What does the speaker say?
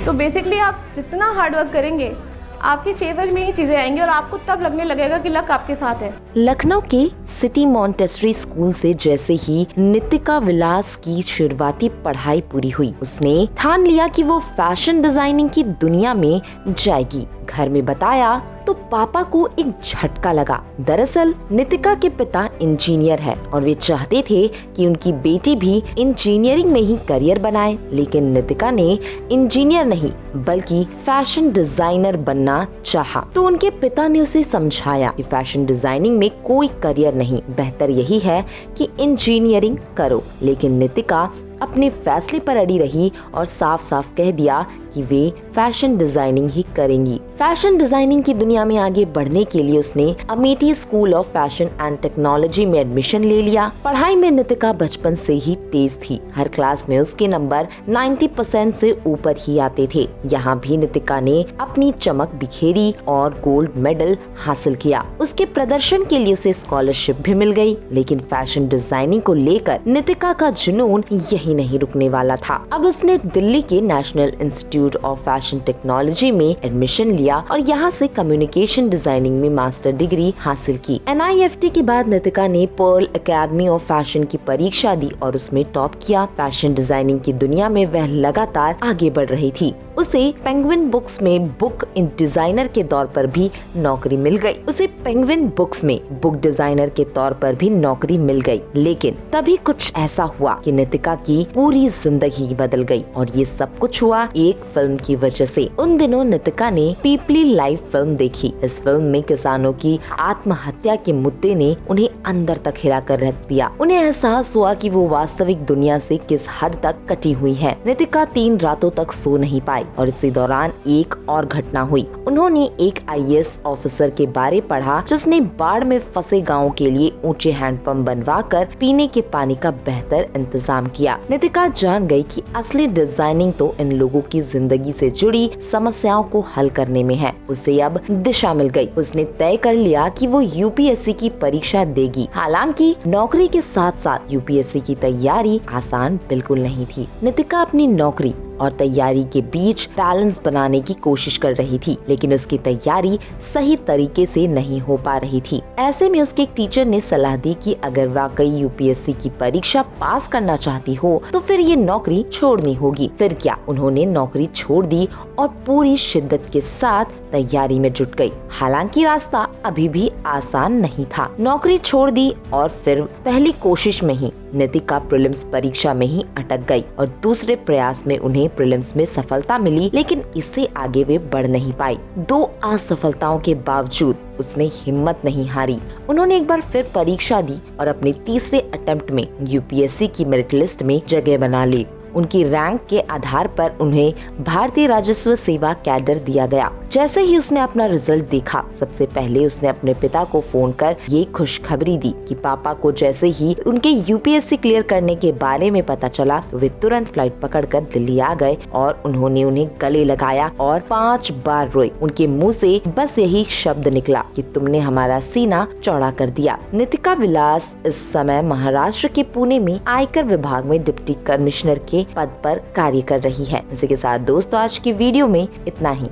तो बेसिकली आप जितना हार्ड वर्क करेंगे आपके फेवर में ही चीजें आएंगी और आपको तब लगने लगेगा कि लक आपके साथ है। लखनऊ के सिटी मॉन्टेसरी स्कूल से जैसे ही नितिका विलास की शुरुआती पढ़ाई पूरी हुई, उसने ठान लिया कि वो फैशन डिजाइनिंग की दुनिया में जाएगी। घर में बताया तो पापा को एक झटका लगा। दरअसल नितिका के पिता इंजीनियर है और वे चाहते थे कि उनकी बेटी भी इंजीनियरिंग में ही करियर बनाए, लेकिन नितिका ने इंजीनियर नहीं बल्कि फैशन डिजाइनर बनना चाहा। तो उनके पिता ने उसे समझाया कि फैशन डिजाइनिंग में कोई करियर नहीं, बेहतर यही है कि इंजीनियरिंग करो। लेकिन नितिका अपने फैसले पर अड़ी रही और साफ साफ कह दिया कि वे फैशन डिजाइनिंग ही करेंगी। फैशन डिजाइनिंग की दुनिया में आगे बढ़ने के लिए उसने Amethi school of fashion and technology में एडमिशन ले लिया। पढ़ाई में नितिका बचपन से ही तेज थी। हर क्लास में उसके नंबर 90% से ऊपर ही आते थे। यहाँ भी नितिका ने अपनी चमक बिखेरी और गोल्ड मेडल हासिल किया। उसके प्रदर्शन के लिए उसे स्कॉलरशिप भी मिल गई। लेकिन फैशन डिजाइनिंग को लेकर नितिका का जुनून यही नहीं रुकने वाला था। अब उसने दिल्ली के national institute of fashion technology में एडमिशन लिया और यहाँ से कम्युनिकेशन डिजाइनिंग में मास्टर डिग्री हासिल की। NIFT के बाद नितिका ने पर्ल एकेडमी ऑफ फैशन की परीक्षा दी और उसमें टॉप किया। फैशन डिजाइनिंग की दुनिया में वह लगातार आगे बढ़ रही थी। उसे पेंगुइन बुक्स में बुक डिजाइनर के तौर पर भी नौकरी मिल गई। उसे पेंगुइन बुक्स में बुक डिजाइनर के तौर पर भी नौकरी मिल गई। लेकिन तभी कुछ ऐसा हुआ कि नितिका की पूरी जिंदगी बदल गई और ये सब कुछ हुआ एक फिल्म की वजह से। उन दिनों नितिका ने पीपली लाइफ फिल्म देखी। इस फिल्म में किसानों की आत्महत्या के मुद्दे ने उन्हें अंदर तक हिला कर रख दिया। उन्हें एहसास हुआ कि वो वास्तविक दुनिया से किस हद तक कटी हुई है। नितिका 3 रातों तक सो नहीं पाई और इसी दौरान एक और घटना हुई। उन्होंने एक IAS ऑफिसर के बारे पढ़ा जिसने बाढ़ में फंसे गाँव के लिए ऊंचे हैंडपंप बनवाकर पीने के पानी का बेहतर इंतजाम किया। नितिका जान गई कि असली डिजाइनिंग तो इन लोगों की जिंदगी से जुड़ी समस्याओं को हल करने में है। उसे अब दिशा मिल गई। उसने तय कर लिया कि वो UPSC की परीक्षा देगी। हालांकि नौकरी के साथ साथ UPSC की तैयारी आसान बिल्कुल नहीं थी। नितिका अपनी नौकरी और तैयारी के बीच बैलेंस बनाने की कोशिश कर रही थी, लेकिन उसकी तैयारी सही तरीके से नहीं हो पा रही थी। ऐसे में उसके एक टीचर ने सलाह दी कि अगर वाकई UPSC की परीक्षा पास करना चाहती हो तो फिर ये नौकरी छोड़नी होगी। फिर क्या, उन्होंने नौकरी छोड़ दी और पूरी शिद्दत के साथ तैयारी में जुट गई। हालांकि रास्ता अभी भी आसान नहीं था। नौकरी छोड़ दी और फिर पहली कोशिश में ही नितिका प्रीलिम्स परीक्षा में ही अटक गई और दूसरे प्रयास में उन्हें प्रीलिम्स में सफलता मिली, लेकिन इससे आगे वे बढ़ नहीं पाई। 2 असफलताओं के बावजूद उसने हिम्मत नहीं हारी। उन्होंने एक बार फिर परीक्षा दी और अपने तीसरे अटेम्प्ट में UPSC की मेरिट लिस्ट में जगह बना ली। उनकी रैंक के आधार पर उन्हें भारतीय राजस्व सेवा कैडर दिया गया। जैसे ही उसने अपना रिजल्ट देखा, सबसे पहले उसने अपने पिता को फोन कर ये खुशखबरी दी कि पापा को जैसे ही उनके UPSC क्लियर करने के बारे में पता चला तो वे तुरंत फ्लाइट पकड़कर दिल्ली आ गए और उन्होंने उन्हें गले लगाया और 5 बार रोए। उनके मुंह से बस यही शब्द निकला कि तुमने हमारा सीना चौड़ा कर दिया। नितिका विलास इस समय महाराष्ट्र के पुणे में आयकर विभाग में डिप्टी कमिश्नर के पद पर कार्य कर रही है। इसी के साथ दोस्तों आज की वीडियो में इतना ही।